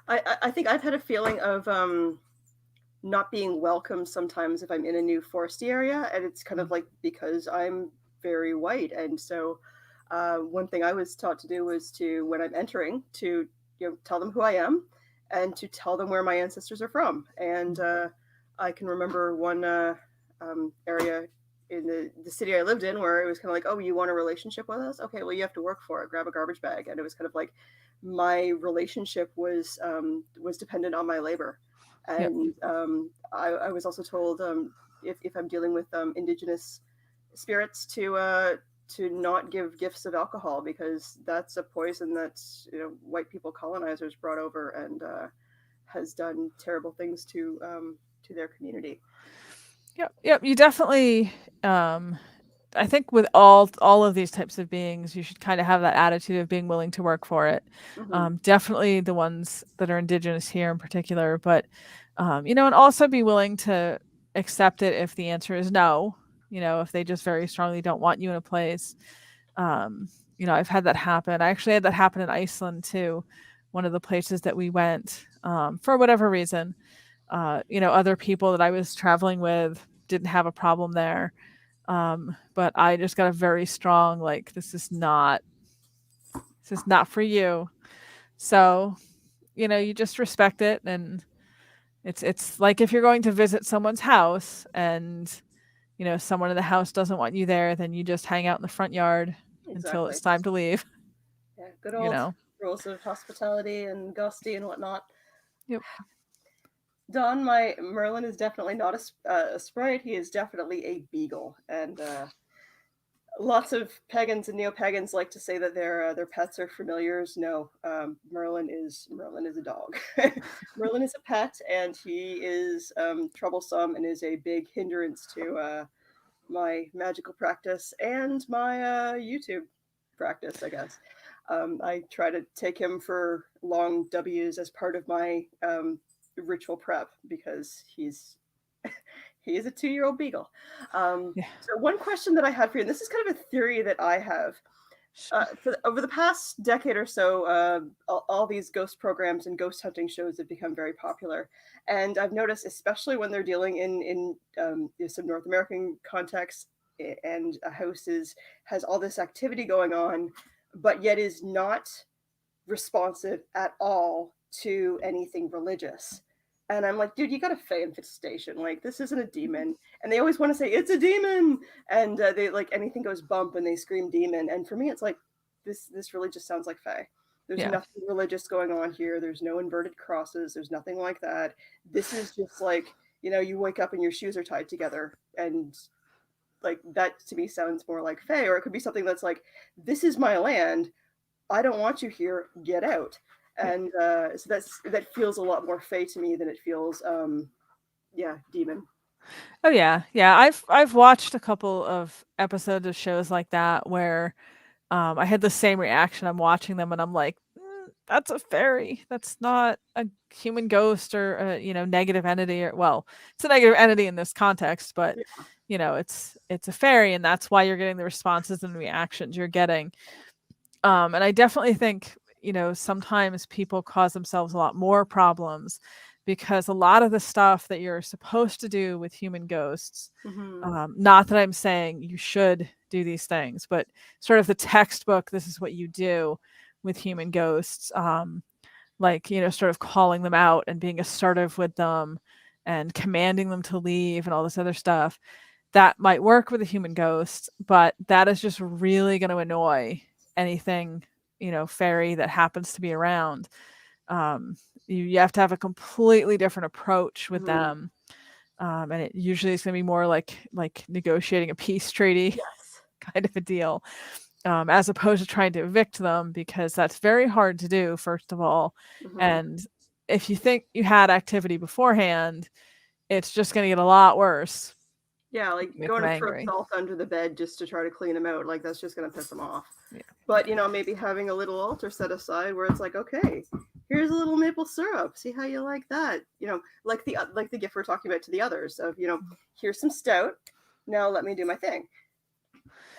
I think I've had a feeling of not being welcome sometimes if I'm in a new foresty area, and it's kind of like because I'm very white, and so one thing I was taught to do was to when I'm entering to tell them who I am and to tell them where my ancestors are from, and I can remember one area in the city I lived in where it was kind of like, oh, you want a relationship with us? Okay, well, you have to work for it. Grab a garbage bag, and it was kind of like my relationship was dependent on my labor, Yep. and I was also told if I'm dealing with indigenous spirits to not give gifts of alcohol because that's a poison that white people colonizers brought over and has done terrible things to their community. Yep. Yep. You definitely. I think with all of these types of beings, you should kind of have that attitude of being willing to work for it. Hmm. Definitely the ones that are indigenous here in particular, but and also be willing to accept it if the answer is no. If they just very strongly don't want you in a place. I've had that happen. I actually had that happen in Iceland too. One of the places that we went, for whatever reason, other people that I was traveling with didn't have a problem there. But I just got a very strong, like, this is not for you. So, you just respect it, and it's like if you're going to visit someone's house and someone in the house doesn't want you there, then you just hang out in the front yard until Exactly. it's time to leave. Yeah, good you old know. rules of hospitality and ghosty and whatnot. Yep. Don, my Merlin is definitely not a sprite. He is definitely a beagle, and lots of pagans and neo-pagans like to say that their pets are familiars. No, Merlin is a dog. Merlin is a pet, and he is troublesome and is a big hindrance to my magical practice and my YouTube practice, I guess. I try to take him for long W's as part of my ritual prep because he is a 2-year-old beagle. Yeah. So one question that I had for you, and this is kind of a theory that I have. Over the past decade or so, all these ghost programs and ghost hunting shows have become very popular, and I've noticed, especially when they're dealing in some North American context, and a house has all this activity going on, but yet is not responsive at all to anything religious. And I'm like, dude, you got a fae infestation. Like, this isn't a demon. And they always want to say it's a demon, and they like anything goes bump and they scream demon. And for me, it's like this really just sounds like fae. There's Yeah. nothing religious going on here. There's no inverted crosses. There's nothing like that. This is just like, you wake up and your shoes are tied together, and like that to me sounds more like fae. Or it could be something that's like, this is my land. I don't want you here. Get out. Yeah. And so that feels a lot more fae to me than it feels, demon. Oh yeah, yeah. I've watched a couple of episodes of shows like that where I had the same reaction. I'm watching them and I'm like, that's a fairy. That's not a human ghost or a negative entity. Or well, it's a negative entity in this context, but it's a fairy, and that's why you're getting the responses and reactions you're getting. And I definitely think sometimes people cause themselves a lot more problems because a lot of the stuff that you're supposed to do with human ghosts, not that I'm saying you should do these things, but sort of the textbook, this is what you do with human ghosts, like, sort of calling them out and being assertive with them and commanding them to leave and all this other stuff. That might work with a human ghost, but that is just really going to annoy anything, fairy that happens to be around. You have to have a completely different approach with them. And it usually is going to be more like negotiating a peace treaty. Yes. Kind of a deal, as opposed to trying to evict them, because that's very hard to do, first of all. And if you think you had activity beforehand, it's just going to get a lot worse. Yeah, like going to throw salt under the bed just to try to clean them out, like that's just going to piss them off. Yeah. But maybe having a little altar set aside where it's like, okay, here's a little maple syrup. See how you like that? Like the gift we're talking about to the others of, here's some stout. Now let me do my thing.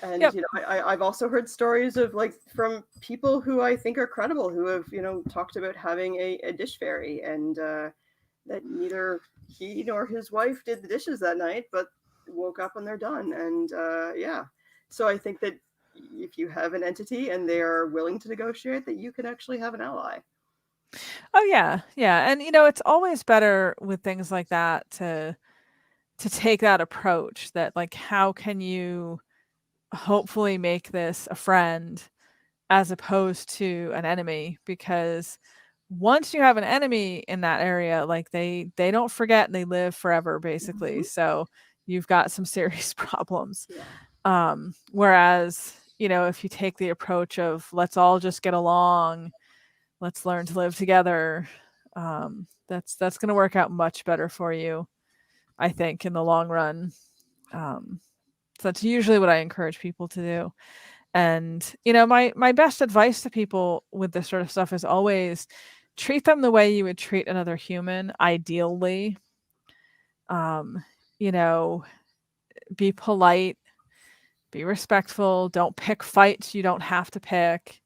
And I've also heard stories of like from people who I think are credible who have talked about having a dish fairy, and that neither he nor his wife did the dishes that night, but woke up when they're done. And so I think that if you have an entity and they are willing to negotiate, that you can actually have an ally. Oh yeah, yeah. And it's always better with things like that to take that approach, that like, how can you hopefully make this a friend as opposed to an enemy? Because once you have an enemy in that area, like they don't forget, and they live forever basically. So you've got some serious problems. Yeah. Whereas if you take the approach of let's all just get along, let's learn to live together, that's going to work out much better for you, I think, in the long run. So that's usually what I encourage people to do. And my best advice to people with this sort of stuff is always treat them the way you would treat another human, ideally. Be polite, be respectful, don't pick fights you don't have to pick.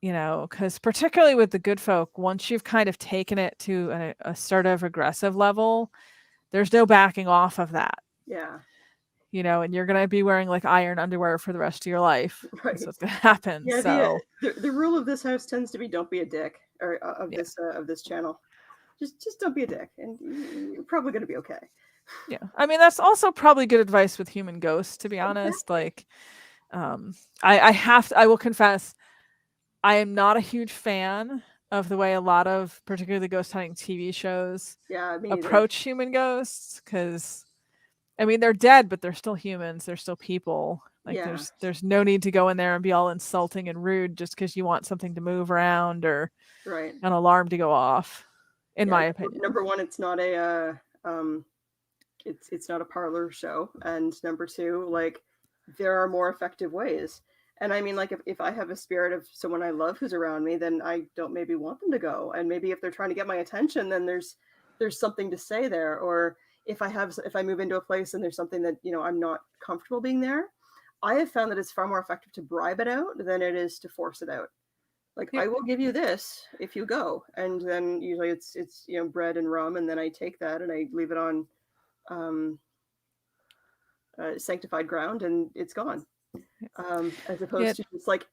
Because particularly with the good folk, once you've kind of taken it to an assertive, aggressive level, there's no backing off of that. Yeah. and you're going to be wearing like iron underwear for the rest of your life. Right. That's what's going to happen. Yeah, So the rule of this house tends to be don't be a dick, or yeah. of this channel. Just don't be a dick, and you're probably going to be okay. Yeah. I mean, that's also probably good advice with human ghosts, to be honest. Like, I will confess, I am not a huge fan of the way a lot of particularly ghost hunting TV shows approach human ghosts, because I mean, they're dead, but they're still humans. They're still people. Like there's no need to go in there and be all insulting and rude just because you want something to move around or an alarm to go off. In my opinion, number one, it's not a it's not a parlor show, and number two, like there are more effective ways. And I mean, like if I have a spirit of someone I love who's around me, then I don't maybe want them to go. And maybe if they're trying to get my attention, then there's something to say there. Or if I move into a place and there's something that I'm not comfortable being there, I have found that it's far more effective to bribe it out than it is to force it out. Like, I will give you this if you go, and then usually it's bread and rum, and then I take that and I leave it on sanctified ground, and it's gone. As opposed to just like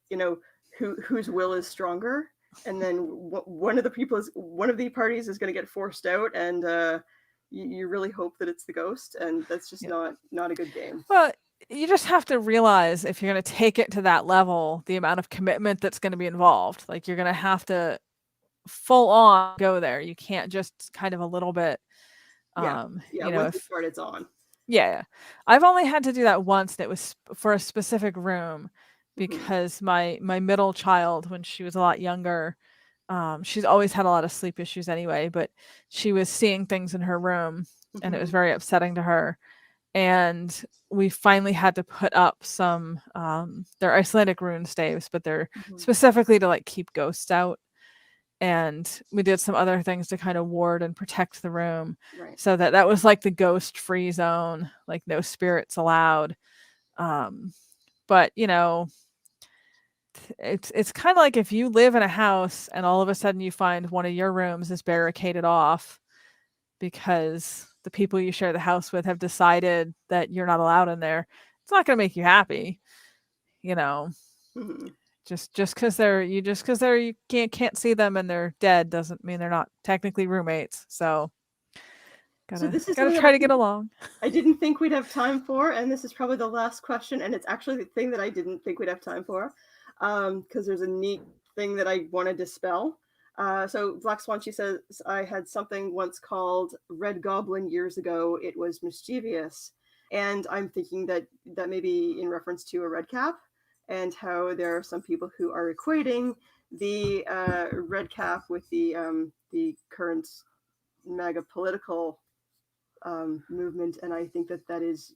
whose will is stronger, and then one of the parties is going to get forced out, and you really hope that it's the ghost, and that's just not a good game. Well, you just have to realize if you're going to take it to that level, the amount of commitment that's going to be involved. Like, you're going to have to full on go there. You can't just kind of a little bit. Once you start, it's on. Yeah, I've only had to do that once, and it was for a specific room, because my middle child, when she was a lot younger, she's always had a lot of sleep issues anyway, but she was seeing things in her room, and it was very upsetting to her. And we finally had to put up some, they're Icelandic rune staves, but they're specifically to like keep ghosts out. And we did some other things to kind of ward and protect the room, so that was like the ghost free zone, like no spirits allowed. But it's kind of like if you live in a house and all of a sudden you find one of your rooms is barricaded off because the people you share the house with have decided that you're not allowed in there. It's not going to make you happy, Just because you can't see them and they're dead doesn't mean they're not technically roommates. So gotta try to get along. I didn't think we'd have time for, and this is probably the last question, and it's actually the thing that I didn't think we'd have time for, because there's a neat thing that I want to dispel. So Black Swan, she says, I had something once called Red Goblin years ago. It was mischievous, and I'm thinking that may be in reference to a red cap, and how there are some people who are equating the red cap with the current MAGA political movement, and I think that is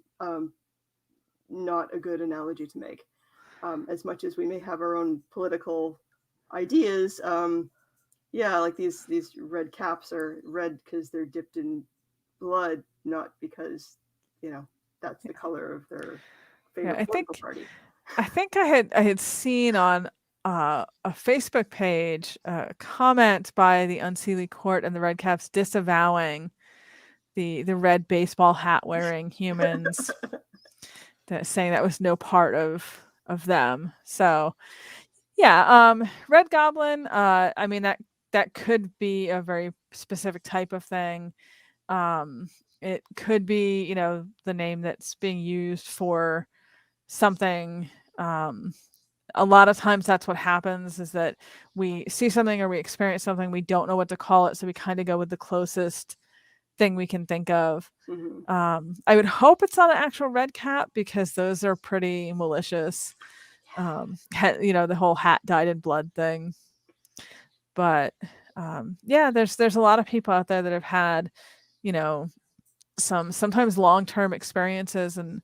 not a good analogy to make. As much as we may have our own political ideas, like these red caps are red because they're dipped in blood, not because that's the color of their favorite political party. I think I had seen on a Facebook page a comment by the Unseelie Court and the Redcaps disavowing the red baseball hat wearing humans, saying that was no part of them. So Red Goblin, I mean that could be a very specific type of thing. It could be the name that's being used for something. A lot of times that's what happens, is that we see something or we experience something, we don't know what to call it, so we kind of go with the closest thing we can think of. I would hope it's not an actual red cap, because those are pretty malicious. The whole hat dyed in blood thing. But there's a lot of people out there that have had sometimes long-term experiences and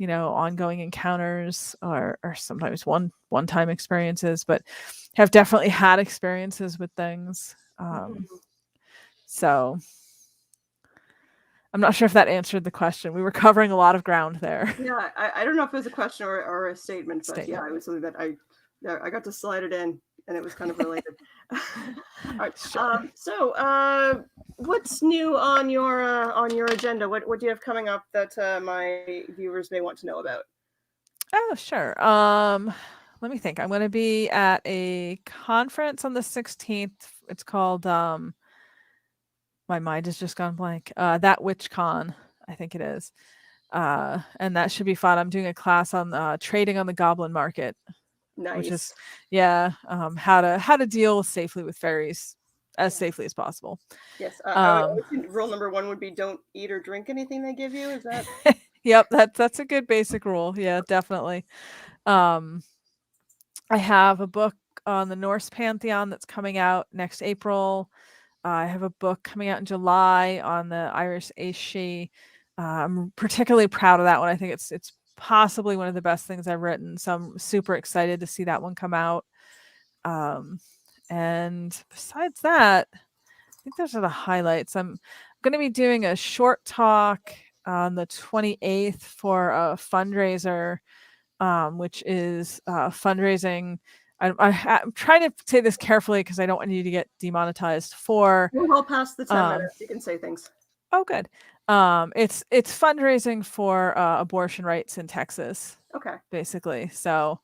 ongoing encounters, or sometimes one-time experiences, but have definitely had experiences with things. So I'm not sure if that answered the question. We were covering a lot of ground there. Yeah, I don't know if it was a question or a statement, but yeah, it was something that I got to slide it in and it was kind of related. All right. Sure. So, what's new on your agenda? What do you have coming up that my viewers may want to know about? Oh, sure. Let me think. I'm going to be at a conference on the 16th. It's called my mind has just gone blank. That Witch Con, I think it is. And that should be fun. I'm doing a class on trading on the Goblin market, which is Nice. how to deal safely with fairies as safely as possible. Yes. I Um, would think rule number one would be don't eat or drink anything they give you. Is that? yep, that's a good basic rule. Yeah, definitely. Um, I have a book on the Norse pantheon that's coming out next April. I have a book coming out in July on the Irish Aishi. I'm particularly proud of that one. I think it's possibly one of the best things I've written. So I'm super excited to see that one come out. And besides that, I think those are the highlights. I'm going to be doing a short talk on the 28th for a fundraiser, which is fundraising. I'm trying to say this carefully because I don't want you to get demonetized for. We're well past the 10 minutes. You can say things. Oh, good. It's fundraising for abortion rights in Texas. Okay. Basically. So,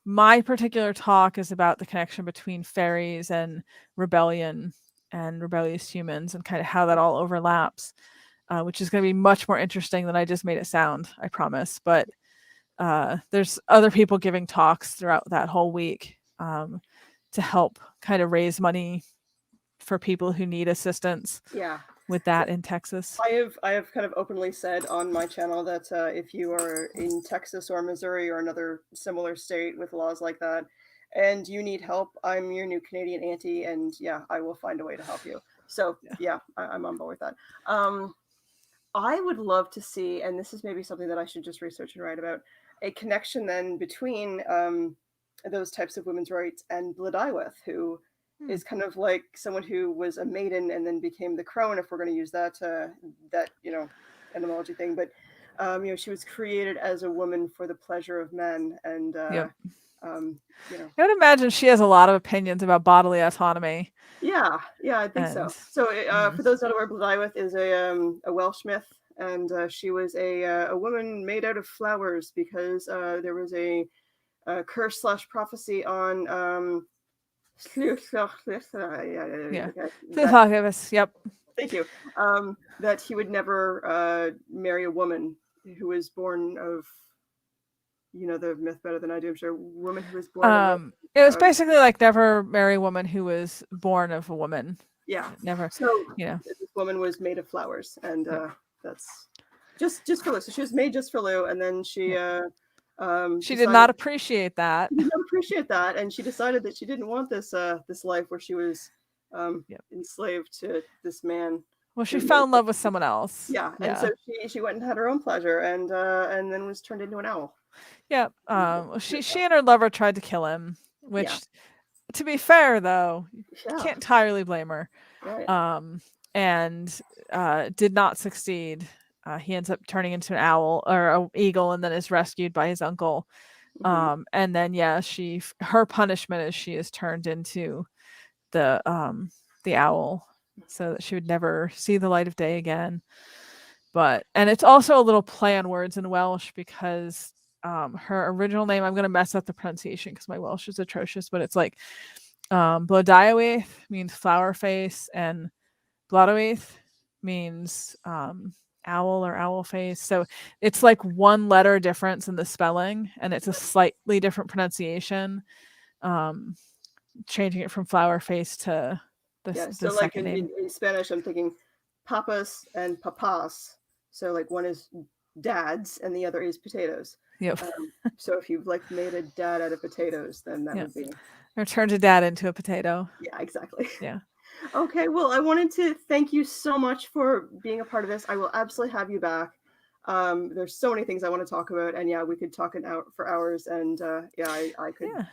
my particular talk is about the connection between fairies and rebellion and rebellious humans and kind of how that all overlaps, which is going to be much more interesting than I just made it sound, I promise. But there's other people giving talks throughout that whole week to help kind of raise money for people who need assistance. Yeah. With that in Texas. I have kind of openly said on my channel that if you are in Texas or Missouri or another similar state with laws like that, and you need help, I'm your new Canadian auntie, and yeah, I will find a way to help you. So yeah, I'm on board with that. I would love to see, and this is maybe something that I should just research and write about, a connection then between those types of women's rights and Blodaiwith, who is kind of like someone who was a maiden and then became the crone, if we're going to use that etymology thing. But she was created as a woman for the pleasure of men, and I would imagine she has a lot of opinions about bodily autonomy. Yeah, I think so. So for those not aware, Blodaiwith is a Welsh myth, and she was a woman made out of flowers because there was a curse / prophecy on Yep. Thank you. That he would never marry a woman who was born of, the myth better than I do, I'm sure. Woman who was born it was basically like never marry a woman who was born of a woman. Yeah. Never. So this woman was made of flowers, and that's just for Lou. So she was made just for Lou, and then she did not appreciate that. She did not appreciate that, and she decided that she didn't want this life where she was enslaved to this man. Well, she fell in love with someone else. Yeah, and so she went and had her own pleasure, and then was turned into an owl. Yeah. She and her lover tried to kill him, which, to be fair, though, you can't entirely blame her. Right. And did not succeed. He ends up turning into an owl or an eagle, and then is rescued by his uncle. And then her punishment is she is turned into the owl, so that she would never see the light of day again. And it's also a little play on words in Welsh because her original name, I'm going to mess up the pronunciation because my Welsh is atrocious, but it's like Blodaiwith means flower face, and Blodaiwith means owl or owl face. So it's like one letter difference in the spelling, and it's a slightly different pronunciation, changing it from flower face to the so like second name. In Spanish, I'm thinking papas and papas. So like one is dads and the other is potatoes. Yep. So if you've like made a dad out of potatoes, then that would be, or turned a dad into a potato. Yeah, exactly. Yeah. Okay, well, I wanted to thank you so much for being a part of this. I will absolutely have you back. There's so many things I want to talk about, and we could talk for hours, and I could.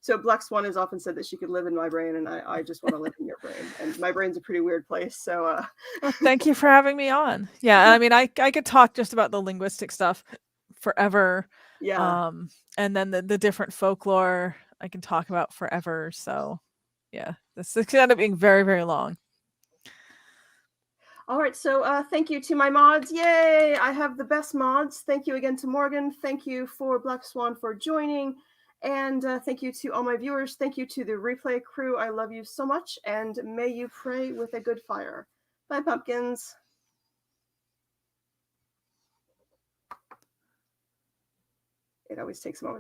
So Black Swan has often said that she could live in my brain, and I just want to live in your brain. And my brain's a pretty weird place, so. Well, thank you for having me on. Yeah, I mean, I could talk just about the linguistic stuff forever. Yeah. And then the different folklore I can talk about forever. So yeah, this could end up being very, very long. All right, so thank you to my mods. Yay! I have the best mods. Thank you again to Morgan. Thank you for Black Swan for joining. And thank you to all my viewers. Thank you to the replay crew. I love you so much. And may you pray with a good fire. Bye, pumpkins. It always takes a moment.